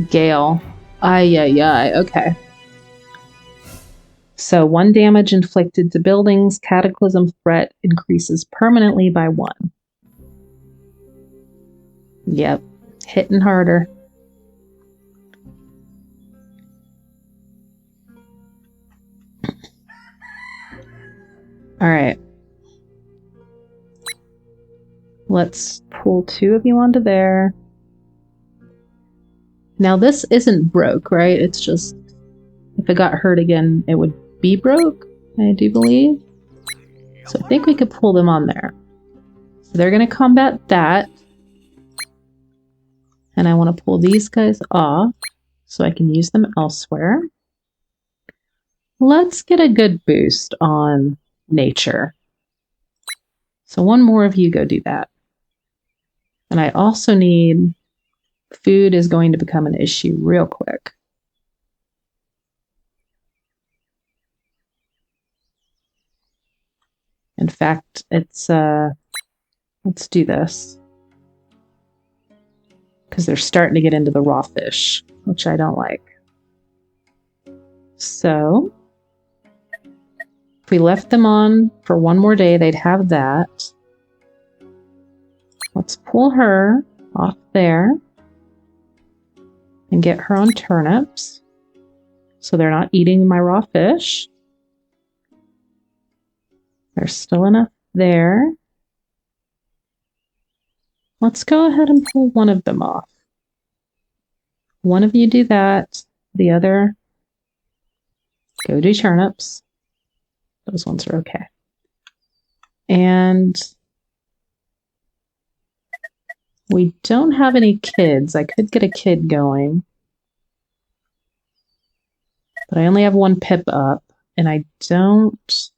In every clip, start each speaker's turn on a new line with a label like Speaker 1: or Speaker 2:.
Speaker 1: Gale. Ay, ay, ay. Okay. So 1 damage inflicted to buildings. Cataclysm threat increases permanently by 1. Yep. Hitting harder. Alright. Let's pull 2 of you onto there. Now this isn't broke, right? It's just, if it got hurt again, it would be broke, I do believe. So I think we could pull them on there. So they're going to combat that. And I want to pull these guys off so I can use them elsewhere. Let's get a good boost on nature. So 1 more of you go do that. And I also need... Food is going to become an issue real quick. In fact, it's, let's do this. Because they're starting to get into the raw fish, which I don't like. So, if we left them on for 1 more day, they'd have that. Let's pull her off there. And get her on turnips. So they're not eating my raw fish. There's still enough there. Let's go ahead and pull 1 of them off. 1 of you do that. The other, go do turnips. Those ones are okay. And we don't have any kids. I could get a kid going. But I only have 1 pip up. And I don't...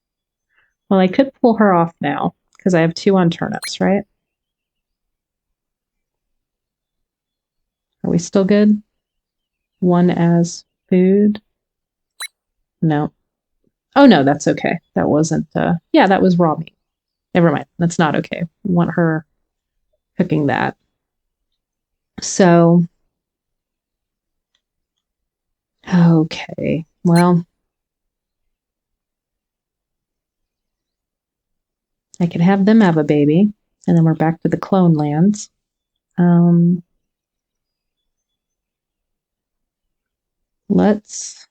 Speaker 1: Well, I could pull her off now. Because I have 2 on turnips, right? Are we still good? 1 as food? No. Oh no, that's okay. That wasn't... yeah, that was raw meat. Never mind. That's not okay. We want her... cooking that. So, okay, well, I can have them have a baby, and then we're back to the clone lands. Let's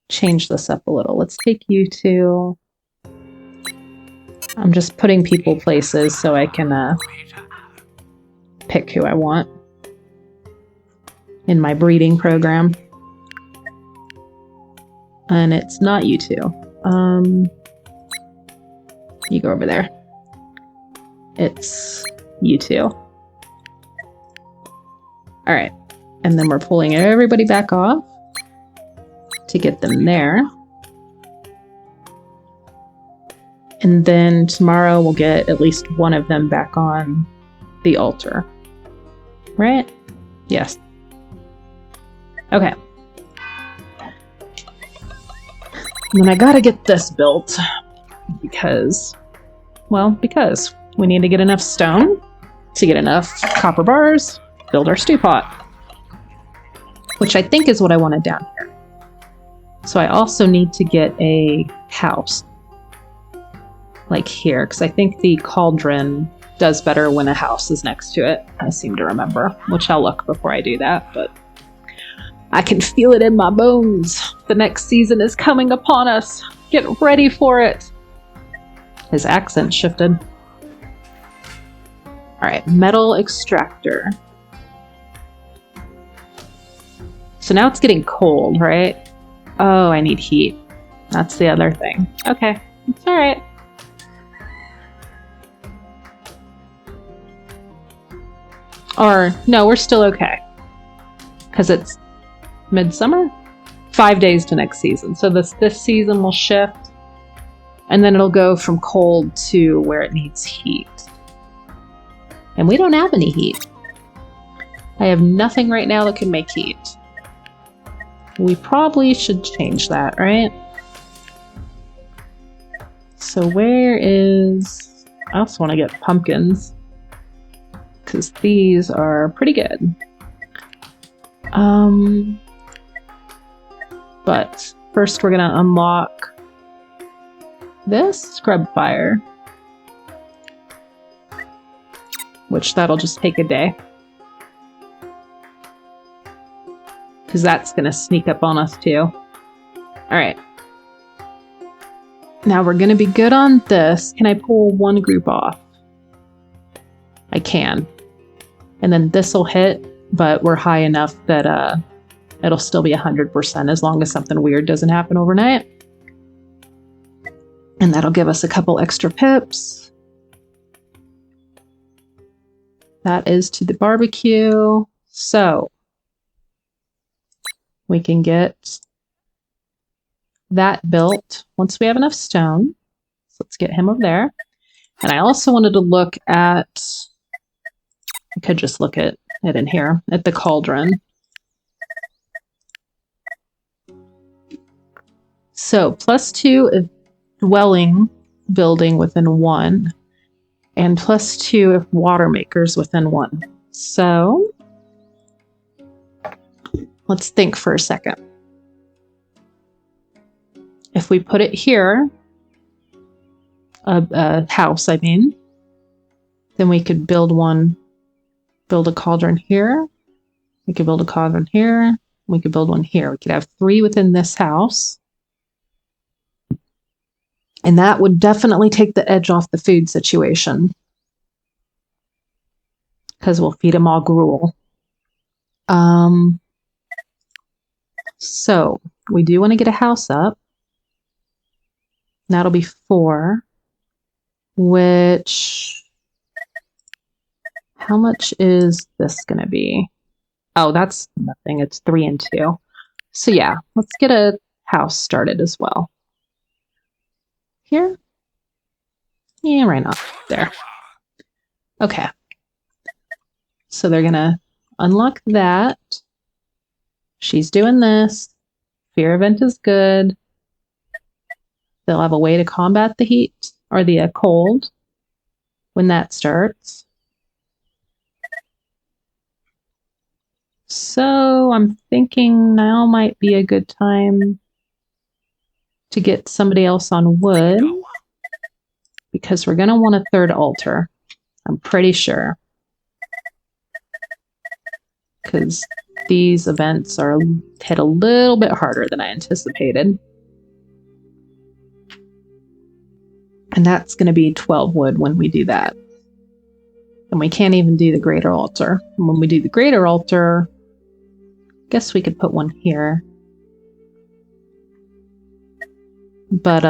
Speaker 1: change this up a little. Let's take you to... I'm just putting people places so I can pick who I want in my breeding program. And it's not you 2. You go over there. It's you 2. Alright. And then we're pulling everybody back off to get them there. And then tomorrow we'll get at least 1 of them back on the altar. Right? Yes. Okay. And then I gotta get this built. Because we need to get enough stone to get enough copper bars, build our stew pot. Which I think is what I wanted down here. So I also need to get a house. Like here, because I think the cauldron does better when a house is next to it. I seem to remember, which I'll look before I do that, but I can feel it in my bones. The next season is coming upon us. Get ready for it. His accent shifted. Alright, metal extractor. So now it's getting cold, right? Oh, I need heat. That's the other thing. Okay, it's alright. Or, no, we're still okay. Because it's midsummer? 5 days to next season. So this season will shift. And then it'll go from cold to where it needs heat. And we don't have any heat. I have nothing right now that can make heat. We probably should change that, right? So where is... I also want to get pumpkins. Because these are pretty good. But first we're gonna unlock this scrub fire, which that'll just take a day. Because that's gonna sneak up on us too. Alright. Now we're gonna be good on this. Can I pull one group off? I can. And then this'll hit, but we're high enough that it'll still be 100% as long as something weird doesn't happen overnight. And that'll give us a couple extra pips. That is to the barbecue. So we can get that built once we have enough stone. So let's get him over there. And I also wanted to look at, I could just look at it in here, at the cauldron. So +2 if dwelling building within 1, and +2 if water makers within 1. So let's think for a second. If we put it here, a house, I mean, then we could build a cauldron here. We could build a cauldron here. We could build one here. We could have 3 within this house. And that would definitely take the edge off the food situation. Because we'll feed them all gruel. So we do want to get a house up. That'll be 4. Which, how much is this going to be? Oh, that's nothing. It's 3 and 2. So yeah, let's get a house started as well. Here? Yeah, right not there. Okay. So they're gonna unlock that. She's doing this. Fear event is good. They'll have a way to combat the heat or the cold when that starts. So I'm thinking now might be a good time to get somebody else on wood, because we're going to want a 3rd altar. I'm pretty sure. Because these events are hit a little bit harder than I anticipated. And that's going to be 12 wood when we do that. And we can't even do the greater altar. And when we do the greater altar, I guess we could put one here. But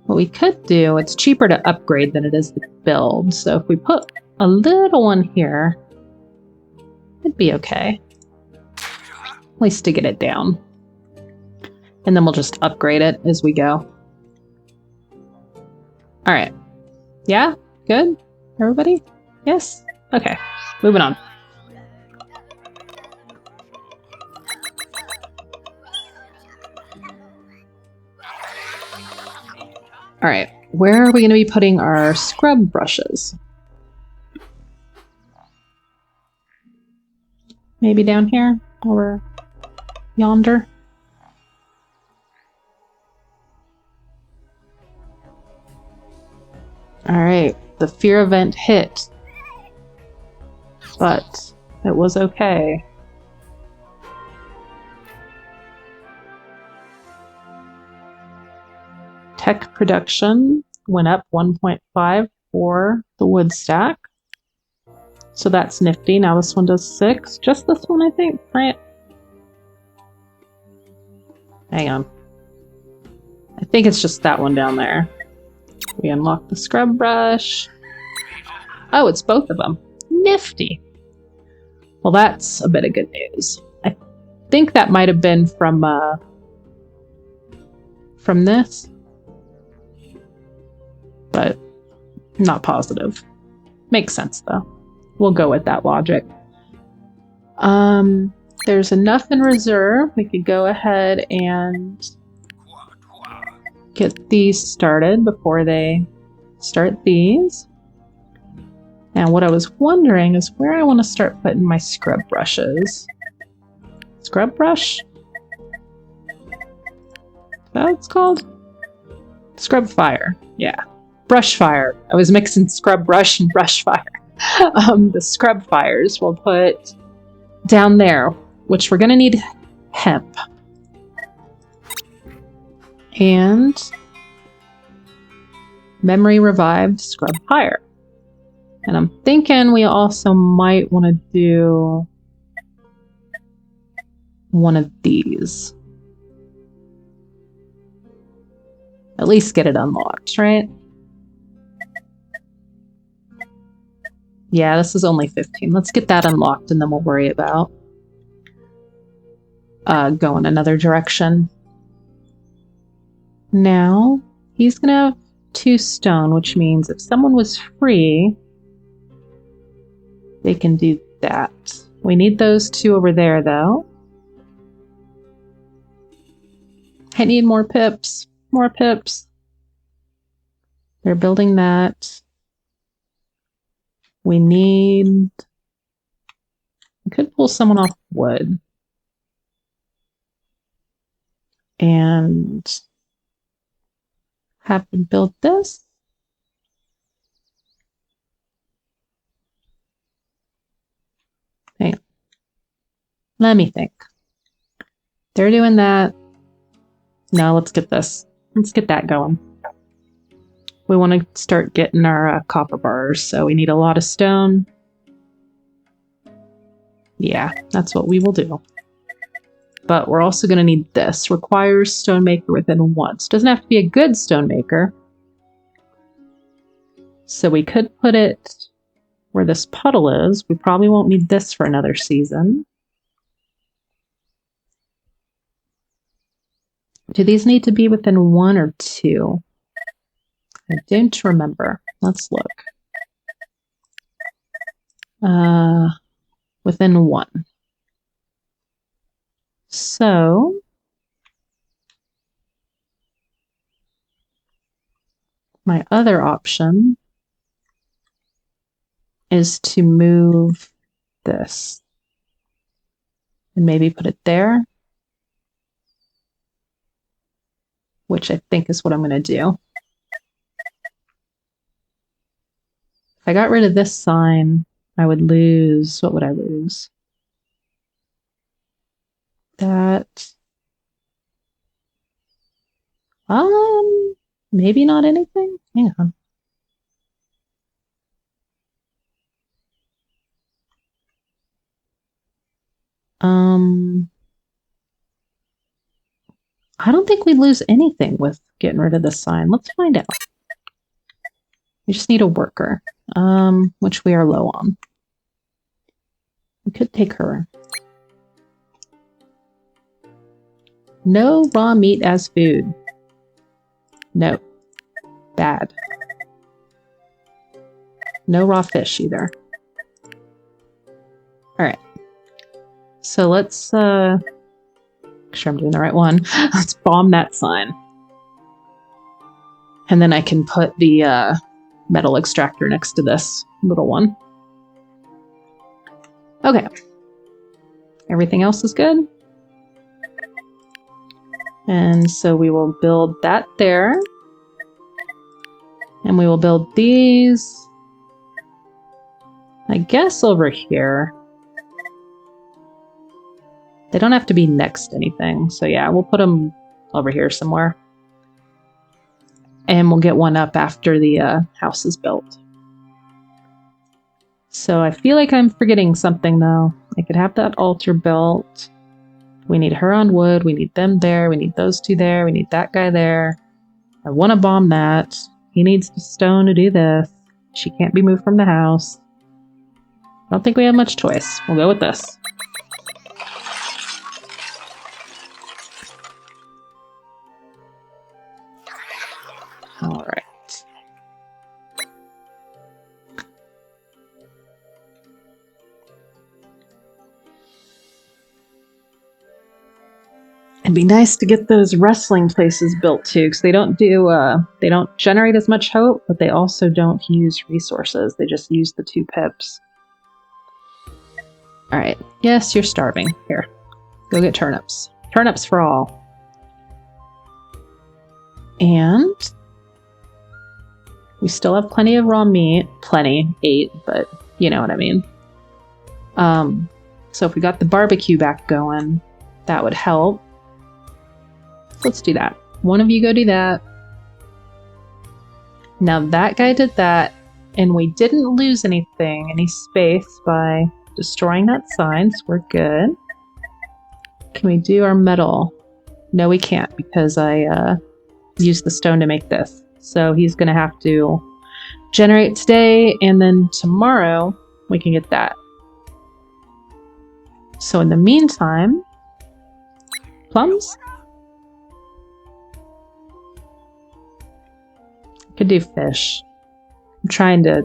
Speaker 1: what we could do, it's cheaper to upgrade than it is to build. So if we put a little one here, it'd be okay. At least to get it down. And then we'll just upgrade it as we go. All right. Yeah? Good? Everybody? Yes? Okay. Moving on. All right. Where are we going to be putting our scrub brushes? Maybe down here or yonder? All right, the fear event hit, but it was okay. Tech production went up 1.5 for the wood stack. So that's nifty. Now this one does 6. Just this one, I think, right? Hang on. I think it's just that one down there. We unlock the scrub brush. Oh, it's both of them. Nifty. Well, that's a bit of good news. I think that might have been from this, but not positive. Makes sense, though. We'll go with that logic. There's enough in reserve. We could go ahead and get these started before they start these. Now what I was wondering is where I want to start putting my scrub brushes. Scrub brush? Is that what it's called? Scrub fire. Yeah. Brush fire. I was mixing scrub brush and brush fire. The scrub fires we'll put down there, which we're going to need hemp. And memory revived scrub fire. And I'm thinking we also might want to do one of these. At least get it unlocked, right? Yeah, this is only 15. Let's get that unlocked and then we'll worry about going another direction. Now, he's going to have 2 stone, which means if someone was free, they can do that. We need those 2 over there, though. I need more pips. More pips. They're building that. We could pull someone off wood. And have them build this. Hang on. Let me think. They're doing that. No, let's get this. Let's get that going. We want to start getting our copper bars, so we need a lot of stone. Yeah, that's what we will do. But we're also going to need this. Requires stonemaker within once. Doesn't have to be a good stonemaker. So we could put it where this puddle is. We probably won't need this for another season. Do these need to be within 1 or 2? I don't remember. Let's look. Within 1. So my other option is to move this and maybe put it there, which I think is what I'm going to do. If I got rid of this sign, I would lose, what would I lose? That, maybe not anything. Hang on. I don't think we lose anything with getting rid of the sign. Let's find out. We just need a worker, which we are low on. We could take her. No raw meat as food. No. Bad. No raw fish either. Alright. So let's, make sure I'm doing the right one. Let's bomb that sign. And then I can put the metal extractor next to this little one. Okay. Everything else is good. And so we will build that there. And we will build these, I guess, over here. They don't have to be next to anything. So yeah, we'll put them over here somewhere. And we'll get one up after the house is built. So I feel like I'm forgetting something though. I could have that altar built. We need her on wood. We need them there. We need those 2 there. We need that guy there. I want to bomb that. He needs the stone to do this. She can't be moved from the house. I don't think we have much choice. We'll go with this. All right. It'd be nice to get those wrestling places built too, because they don't generate as much hope, but they also don't use resources. They just use the 2 pips. All right. Yes, you're starving. Here, go get turnips. Turnips for all. And we still have plenty of raw meat. Plenty, 8, but you know what I mean. So if we got the barbecue back going, that would help. Let's do that. One of you go do that. Now that guy did that, and we didn't lose anything, any space by destroying that sign, so we're good. Can we do our metal? No, we can't, because I used the stone to make this. So he's going to have to generate today, and then tomorrow we can get that. So in the meantime, plums? Could do fish. I'm trying to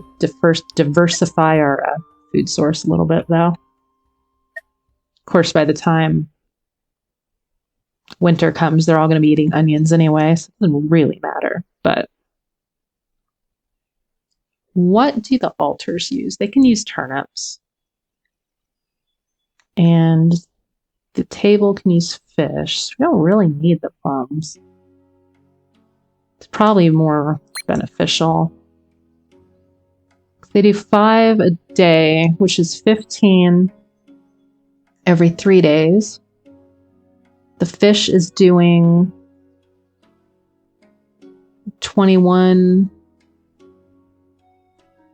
Speaker 1: diversify our food source a little bit, though. Of course, by the time winter comes, they're all going to be eating onions anyway, so it doesn't really matter. But what do the altars use? They can use turnips. And the table can use fish. We don't really need the plums. It's probably more beneficial. They do 5 a day, which is 15 every 3 days. The fish is doing 21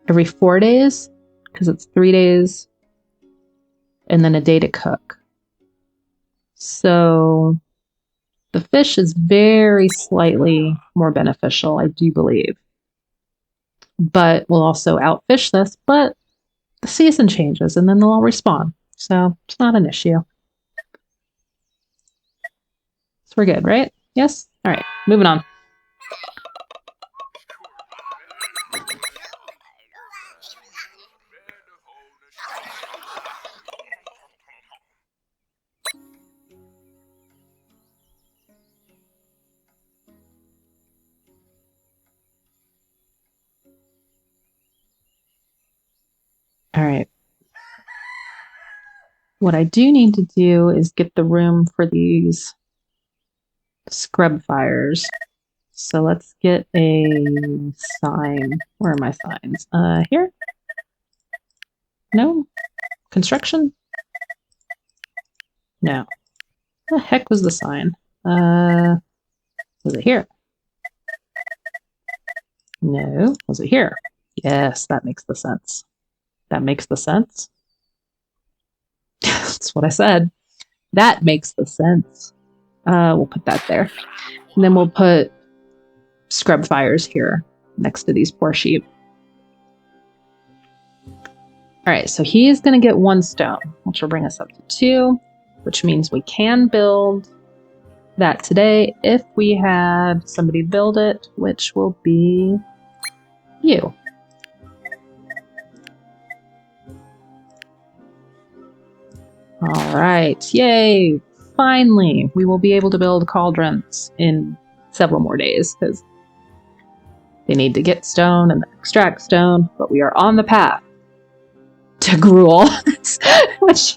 Speaker 1: every 4 days, because it's 3 days and then a day to cook. So the fish is very slightly more beneficial, I do believe. But we'll also outfish this, but the season changes and then they'll all respawn. So it's not an issue. So we're good, right? Yes? All right, moving on. All right. What I do need to do is get the room for these scrub fires. So let's get a sign. Where are my signs? Here? No? Construction? No. The heck was the sign? Was it here? No. Was it here? Yes, that makes the sense. That makes the sense. That's what I said. That makes the sense. We'll put that there. And then we'll put scrub fires here next to these poor sheep. All right, so he is going to get 1 stone, which will bring us up to 2, which means we can build that today if we had somebody build it, which will be you. All right, yay! Finally, we will be able to build cauldrons in several more days, because they need to get stone and then extract stone, but we are on the path to gruel, which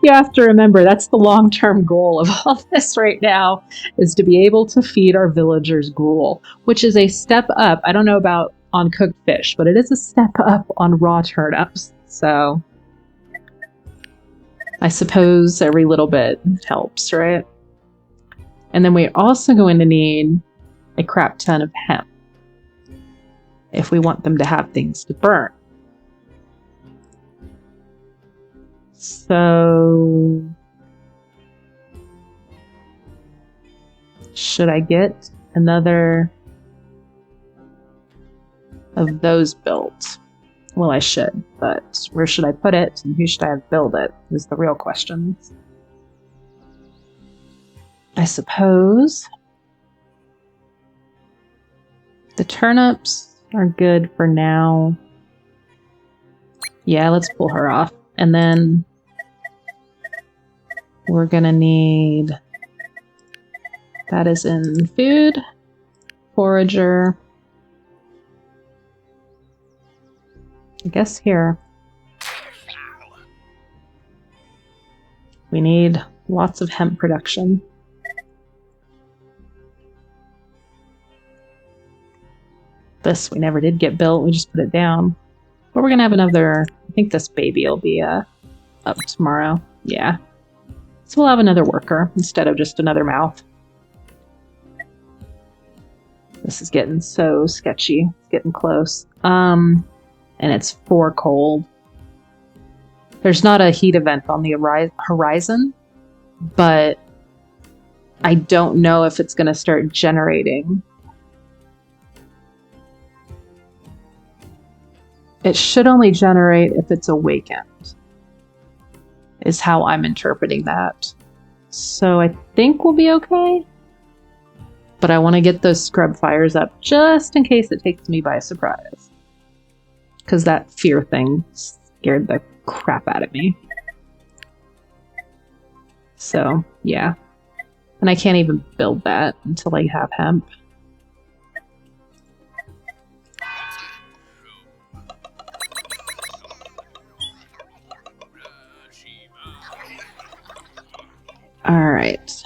Speaker 1: you have to remember, that's the long-term goal of all this right now, is to be able to feed our villagers gruel, which is a step up. I don't know about on cooked fish, but it is a step up on raw turnips, so I suppose every little bit helps, right? And then we're also going to need a crap ton of hemp if we want them to have things to burn. So should I get another of those built? Well, I should, but where should I put it and who should I have build it is the real question. I suppose the turnips are good for now. Yeah, let's pull her off. And then we're gonna need That is in food, forager. I guess here. We need lots of hemp production. This we never did get built, we just put it down. But we're gonna have another, I think this baby will be up tomorrow. Yeah. So we'll have another worker instead of just another mouth. This is getting so sketchy. It's getting close. And it's 4 cold. There's not a heat event on the horizon, but I don't know if it's going to start generating. It should only generate if it's awakened, is how I'm interpreting that. So I think we'll be okay. But I want to get those scrub fires up just in case it takes me by surprise. Because that fear thing scared the crap out of me. So, yeah. And I can't even build that until I have hemp. Alright.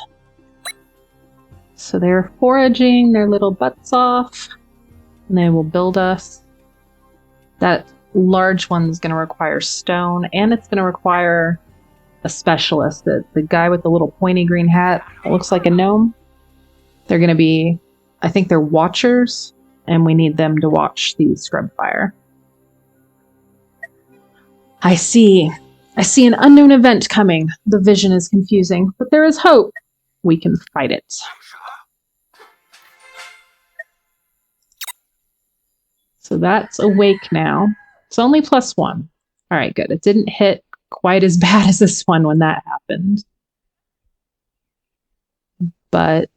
Speaker 1: So they're foraging their little butts off. And they will build us. That large one's going to require stone, and it's going to require a specialist. The guy with the little pointy green hat that looks like a gnome. They're going to be, I think they're watchers, and we need them to watch the scrub fire. I see an unknown event coming. The vision is confusing, but there is hope. We can fight it. So that's awake now. It's only +1. All right, good. It didn't hit quite as bad as this one when that happened. But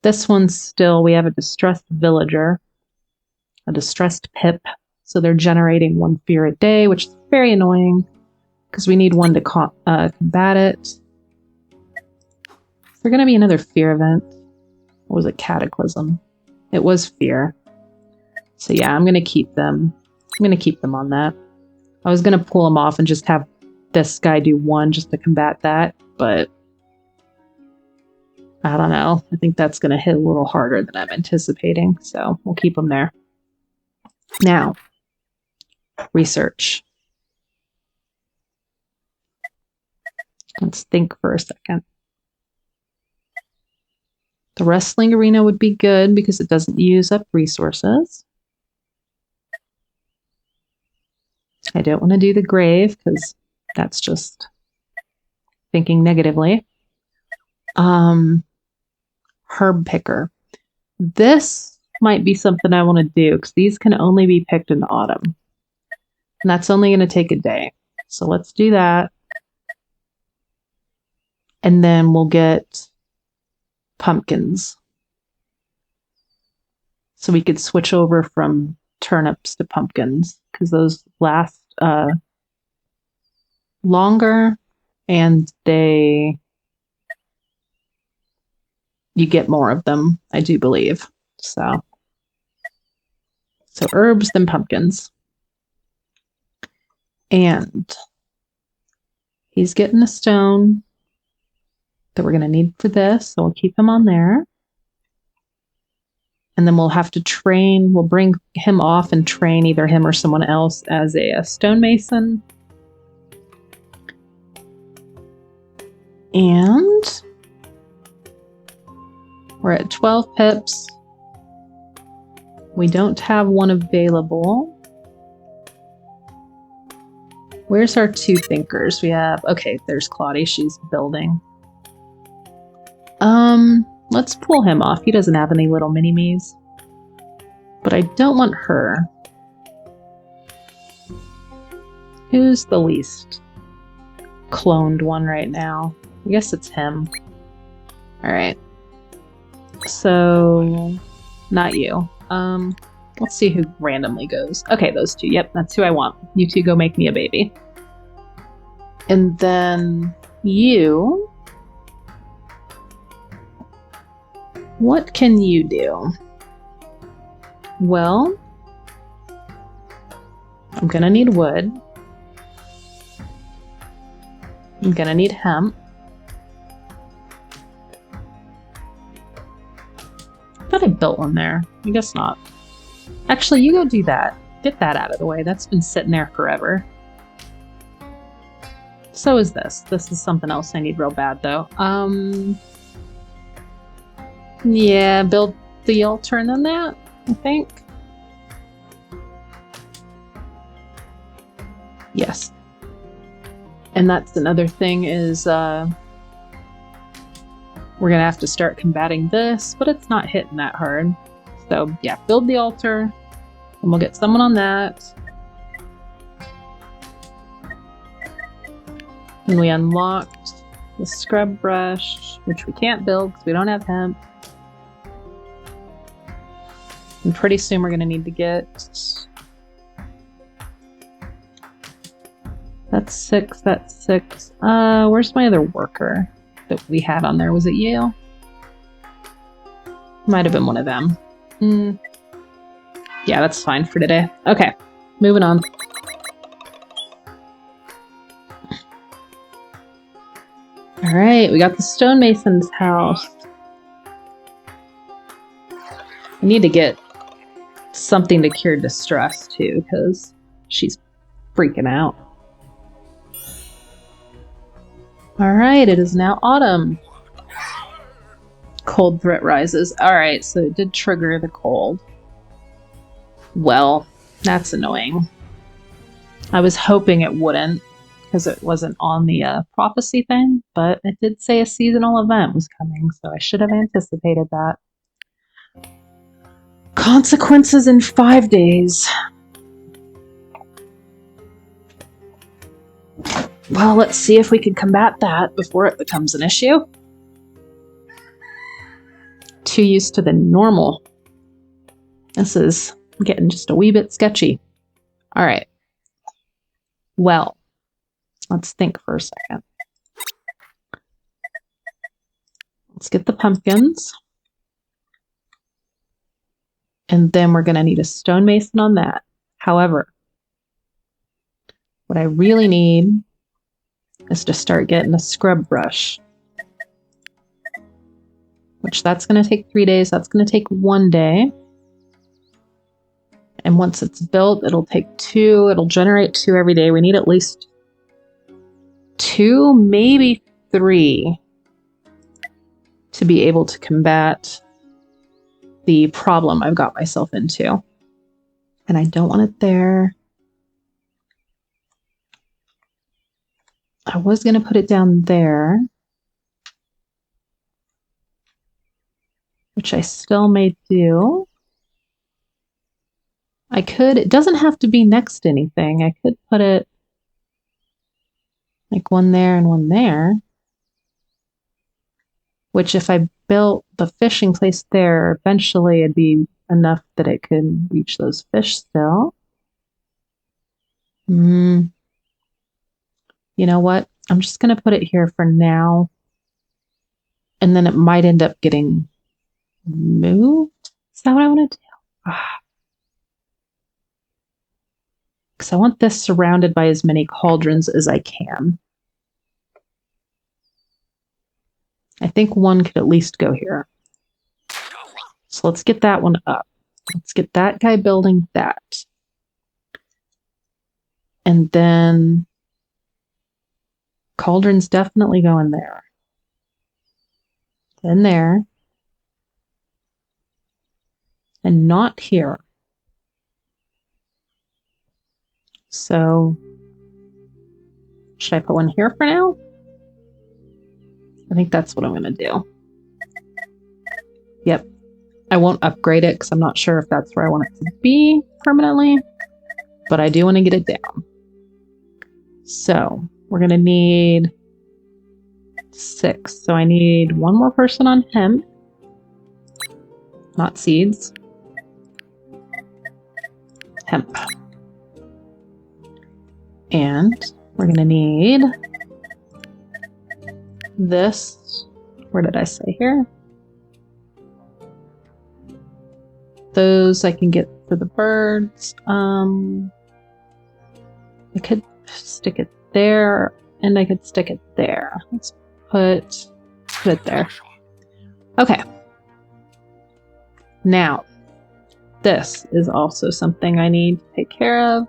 Speaker 1: this one's still, we have a distressed villager, a distressed pip. So they're generating 1 fear a day, which is very annoying because we need one to combat it. Is there going to be another fear event? Or was it cataclysm? It was fear. So yeah, I'm going to keep them. I'm going to keep them on that. I was going to pull them off and just have this guy do 1 just to combat that, but I don't know. I think that's going to hit a little harder than I'm anticipating, so we'll keep them there. Now, research. Let's think for a second. The wrestling arena would be good because it doesn't use up resources. I don't want to do the grave because that's just thinking negatively. Herb picker. This might be something I want to do because these can only be picked in autumn. And that's only going to take a day. So let's do that. And then we'll get pumpkins. So we could switch over from turnips to pumpkins because those last longer and you get more of them, I do believe. So herbs, then pumpkins. And he's getting a stone that we're going to need for this, so we'll keep him on there. And then we'll have to train, we'll bring him off and train either him or someone else as a stonemason. And we're at 12 pips. We don't have one available. Where's our 2 thinkers? We have, okay, there's Claudia, she's building. Let's pull him off. He doesn't have any little mini-me's. But I don't want her. Who's the least cloned one right now? I guess it's him. Alright. So, not you. Let's see who randomly goes. Okay, those 2. Yep, that's who I want. You 2 go make me a baby. And then you What can you do? Well, I'm gonna need wood. I'm gonna need hemp. I thought I built one there. I guess not. Actually, you go do that. Get that out of the way. That's been sitting there forever. So is this. This is something else I need real bad, though. Yeah, build the altar and then that, I think. Yes. And that's another thing is, we're gonna have to start combating this, but it's not hitting that hard. So yeah, build the altar, and we'll get someone on that. And we unlocked the scrub brush, which we can't build because we don't have hemp. And pretty soon we're gonna need to get... That's 6, that's 6. Where's my other worker that we had on there? Was it Yale? Might have been one of them. Yeah, that's fine for today. Okay, moving on. Alright, we got the stonemason's house. I need to get something to cure distress too, because she's freaking out. Alright, it is now autumn. Cold threat rises. Alright, so it did trigger the cold. Well, that's annoying. I was hoping it wouldn't, because it wasn't on the prophecy thing, but it did say a seasonal event was coming, so I should have anticipated that. Consequences in 5 days. Well, let's see if we can combat that before it becomes an issue. Too used to the normal. This is getting just a wee bit sketchy. All right. Well, let's think for a second. Let's get the pumpkins. And then we're going to need a stonemason on that. However, what I really need is to start getting a scrub brush. Which that's going to take 3 days. That's going to take 1 day. And once it's built, it'll take 2. It'll generate 2 every day. We need at least 2, maybe 3 to be able to combat the problem I've got myself into. And I don't want it there. I was going to put it down there, which I still may do. I could, it doesn't have to be next to anything. I could put it like 1 there and 1 there, which if I built the fishing place there, eventually it'd be enough that it could reach those fish still. You know what? I'm just going to put it here for now. And then it might end up getting moved. Is that what I want to do? Because I want this surrounded by as many cauldrons as I can. I think 1 could at least go here. So let's get that one up. Let's get that guy building that. And then cauldrons definitely go in there. In there. And not here. So, should I put 1 here for now? I think that's what I'm going to do. Yep. I won't upgrade it because I'm not sure if that's where I want it to be permanently. But I do want to get it down. So, we're going to need 6. So I need 1 more person on hemp. Not seeds. Hemp. And we're going to need this. Where did I say here? those I can get for the birds. I could stick it there, and I could stick it there. Let's put it there. Okay. Now, this is also something I need to take care of.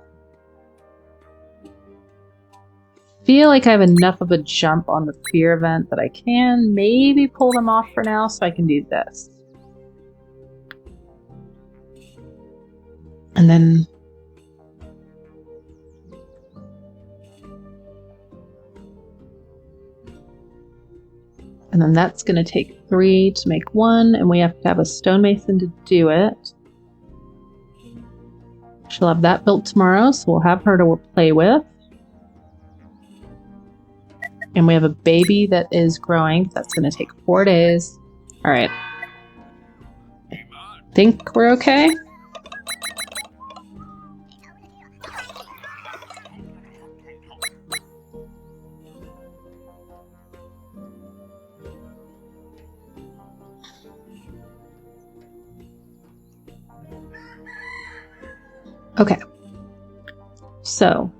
Speaker 1: Feel like I have enough of a jump on the fear event that I can maybe pull them off for now, so I can do this. And then that's going to take 3 to make 1, and we have to have a stonemason to do it. She'll have that built tomorrow, so we'll have her to play with. And we have a baby that is growing. That's going to take 4 days. All right. Think we're okay? Okay. So,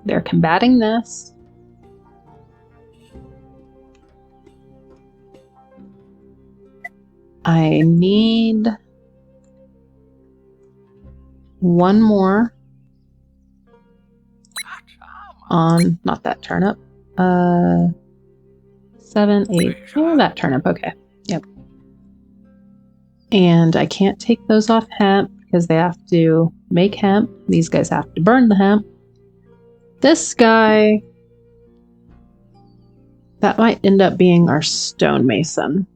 Speaker 1: they're combating this. I need 1 more on, not that turnip, 7, 8, oh, that turnip, okay, yep. And I can't take those off hemp because they have to make hemp. These guys have to burn the hemp. This guy, that might end up being our stonemason.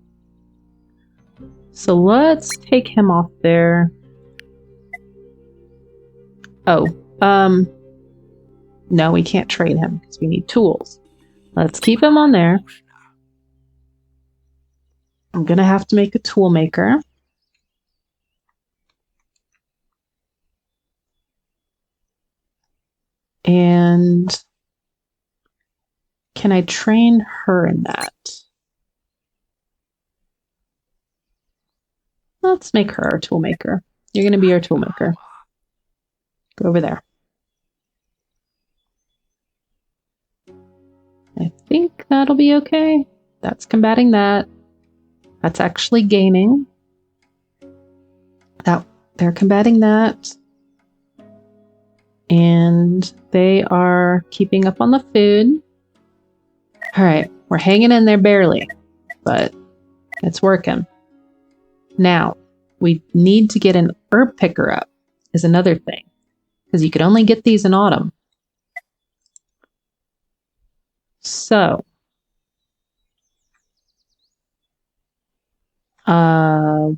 Speaker 1: So let's take him off there. Oh, no, we can't trade him because we need tools. Let's keep him on there. I'm gonna have to make a tool maker. And can I train her in that? Let's make her our tool maker. You're going to be our tool maker. Go over there. I think that'll be okay. That's combating that. That's actually gaining. They're combating that. And they are keeping up on the food. All right, we're hanging in there barely, but it's working. Now, we need to get an herb picker up is another thing, because you could only get these in autumn. So,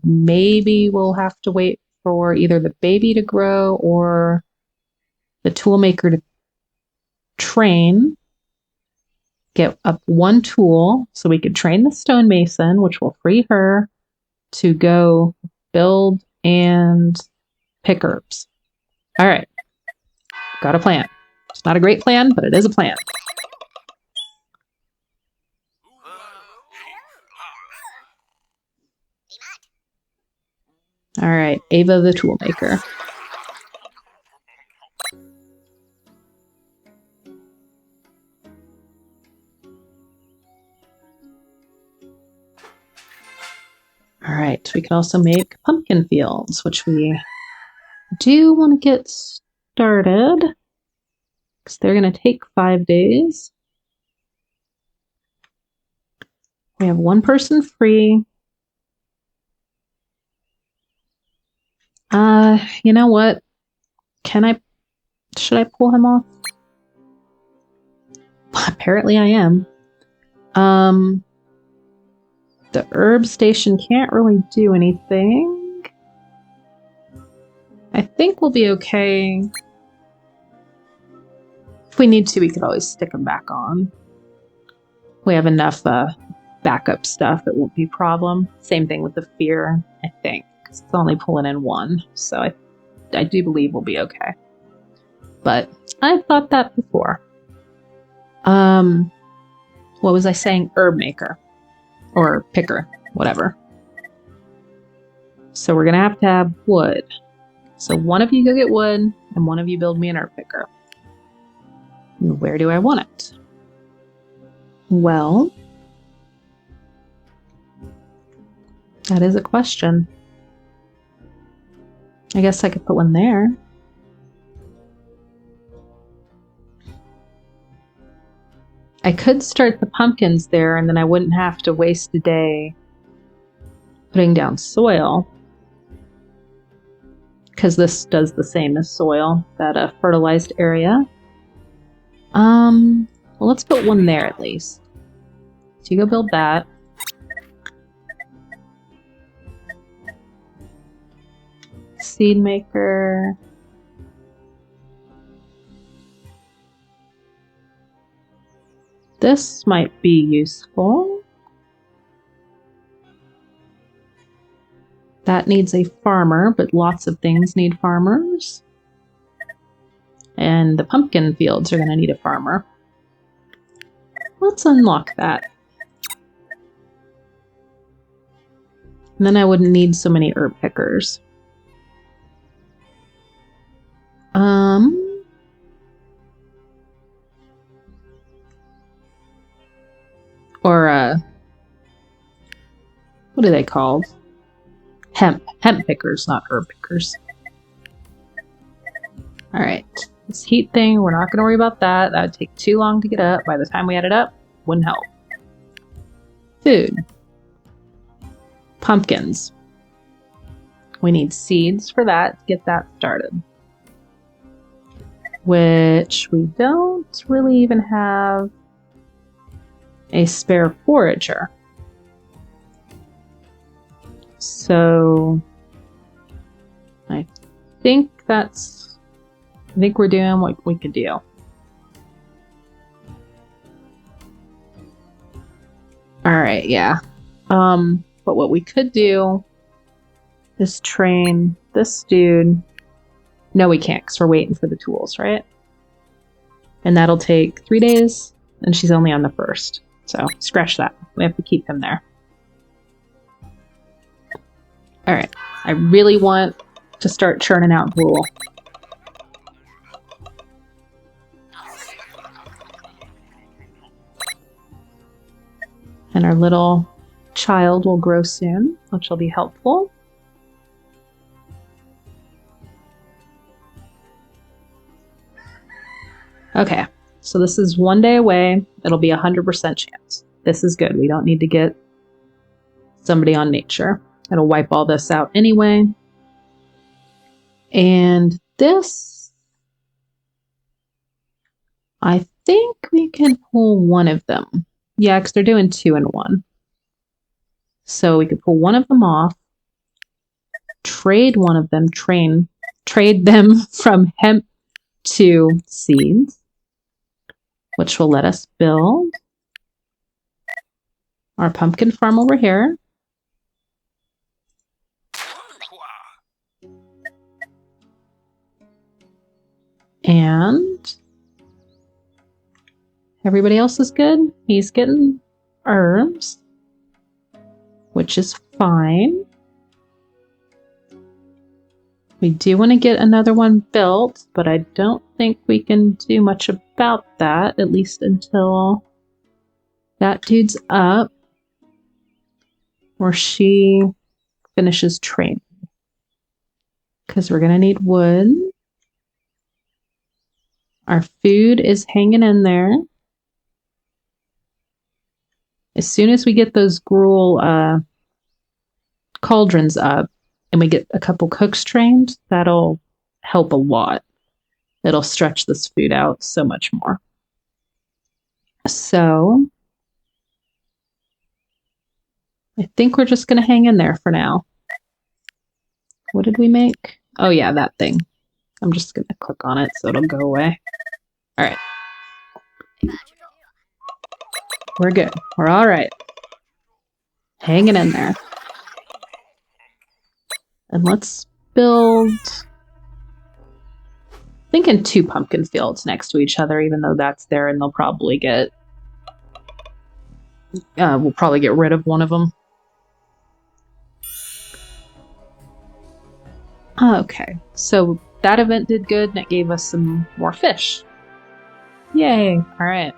Speaker 1: maybe we'll have to wait for either the baby to grow or the toolmaker to train. Get up 1 tool so we could train the stonemason, which will free her to go build and pick herbs. All right. Got a plan. It's not a great plan, but it is a plan. All right, Ava the toolmaker. All right, we can also make pumpkin fields, which we do want to get started because they're going to take 5 days. We have 1 person free. You know what? Should I pull him off? Apparently I am. The herb station can't really do anything. I think we'll be okay. If we need to, we could always stick them back on. We have enough backup stuff, it won't be a problem. Same thing with the fear, I think. It's only pulling in 1, so I do believe we'll be okay. But I've thought that before. What was I saying? Herb maker. Or picker, whatever. So we're gonna have to have wood. So one of you go get wood, and one of you build me an herb picker. And where do I want it? Well, that is a question. I guess I could put one there. I could start the pumpkins there, and then I wouldn't have to waste a day putting down soil. Because this does the same as soil, that fertilized area. Well, let's put one there at least. So you go build that. Seed maker. This might be useful. That needs a farmer, but lots of things need farmers. And the pumpkin fields are going to need a farmer. Let's unlock that. And then I wouldn't need so many herb pickers. What are they called? Hemp pickers, not herb pickers. Alright, this heat thing, we're not going to worry about that. That would take too long to get up. By the time we had it up, wouldn't help. Food. Pumpkins. We need seeds for that to get that started. Which we don't really even have a spare forager. So I think we're doing what we could do. Alright, yeah. But what we could do is train this dude. No, we can't, because we're waiting for the tools, right? And that'll take 3 days, and she's only on the 1st. So, scratch that. We have to keep him there. Alright, I really want to start churning out gruel. And our little child will grow soon, which will be helpful. Okay, so this is 1 day away. It'll be 100% chance. This is good. We don't need to get somebody on nature. It'll wipe all this out anyway. And this, I think we can pull one of them. Yeah, because they're doing 2 in 1. So we could pull one of them off, trade one of them, trade them from hemp to seeds, which will let us build our pumpkin farm over here. And everybody else is good. He's getting herbs, which is fine. We do want to get another one built, but I don't think we can do much about that, at least until that dude's up or she finishes training. Because we're going to need wood. Our food is hanging in there. As soon as we get those gruel cauldrons up and we get a couple cooks trained, that'll help a lot. It'll stretch this food out so much more. So I think we're just going to hang in there for now. What did we make? Oh yeah, that thing. I'm just going to click on it so it'll go away. All right. We're good. We're all right. Hanging in there. And let's build... thinking 2 pumpkin fields next to each other, even though that's there and they'll probably get... we'll probably get rid of one of them. Okay, so that event did good and it gave us some more fish. Yay! Alright.